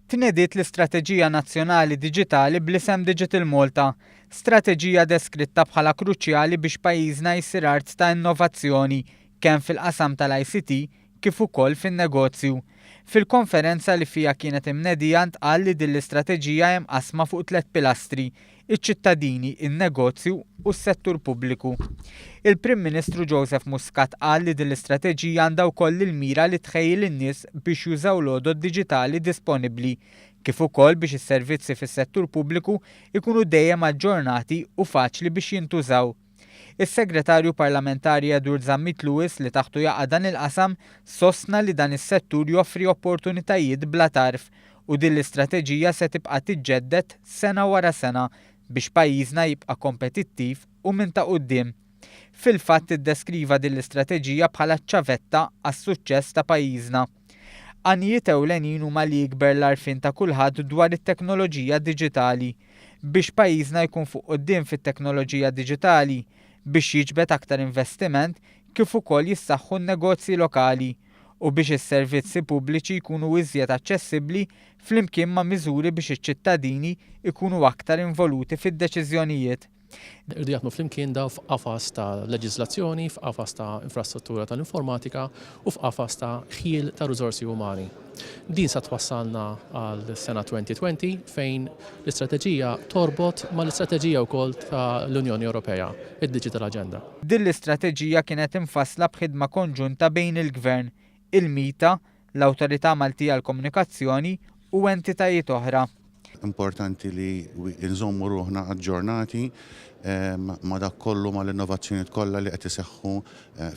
Tnediet l-Istrateġija Nazzjonali Diġitali bl-isem Digital Malta, strateġija deskritta bħala kruċjali biex pajjiżna jsir art ta' innovazzjoni kemm fil-qasam tal-ICT kif ukoll fin-negozju. Fil-konferenza li fija kienet imnedija ntqal li din l-istrateġija hemm qasma fuq 3 pilastri: iċ-ċittadini, in-negozju u s-settur pubbliku. Il-Prim Ministru Joseph Muscat qal li din l-istrateġija għandha wkoll il-mira li tħejjil in-nies biex jużaw l-għodod diġitali disponibbli, kif ukoll biex is-servizzi fis-settur pubbliku ikunu dejjem aġġornati u faċli biex jintużaw. Is-Segretarju Parlamentari Edward Zammit Lewis li taħtu jaqa' dan il-qasam sostna li dan is-settur joffri opportunitajiet bla tarf u din l-istrateġija se tibqa' tiġġedded sena wara sena biex pajjiżna jibqa' kompetittiv u minn ta' quddiem. Fil-fatt iddeskriva din l-istrateġija bħala ċavetta għas-suċċess ta' pajjiżna. Għanijiet ewlenin huma li jikber l-arfin ta' kulħadd dwar it-teknoloġija diġitali, biex pajjiżna jkun fuq quddiem fit-teknoloġija diġitali, biex jiġbed aktar investiment kif ukoll jissaħħu n-negozji lokali u biex is-servizzi pubbliċi jkunu iżjed aċċessibbli flimkien ma' miżuri biex iċ-ċittadini jkunu aktar involuti fid-deċiżjonijiet. Irdu jaħdmu flimkien daw f'qafas ta' leġiżlazzjoni, f'qafas ta' infrastruttura tal-informatika u f'qafas ta' ħiel ta' riżorsi umani. Din sa twassalna għal sena 2020 fejn l-istrateġija torbot ma l-istrateġija wkoll ta' l-Unjoni Ewropea, id-Digital Agenda. Din l-istrateġija kienet infassla b'ħidma konġunta bejn il-Gvern, il-Mita, l-Awtorità Maltija għall-Komunikazzjoni u entitajiet oħra. Importanti li nżommu ruħna aġġornati ma dak kollu ma l-innovazzjonijiet kollha li qed iseħħu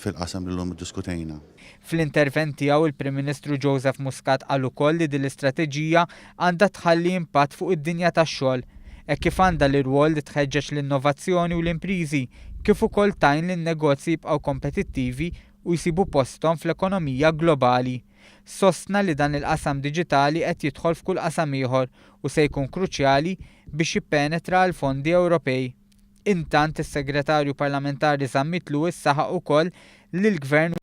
fil-qasam li llum iddiskutejna. Fl-intervent tiegħu il-Prim Ministru Joseph Muscat qal ukoll li din l-istrateġija għandha tħalli impatt fuq id-dinja tax-xogħol, hekk kif għandha l-irwol li tħeġġeġ l-innovazzjoni u l-imprizi, kif ukoll tgħin lin-negozji jibqgħu kompetittivi u jsibu posthom fl-ekonomija globali. Sostna li dan il-qasam diġitali qed jidħol f'kull qasam ieħor u se jkun kruċjali biex jippenetra l-fondi Ewropej. Intant is-Segretarju Parlamentari Zammit Lewis saħaq ukoll li l-Gvern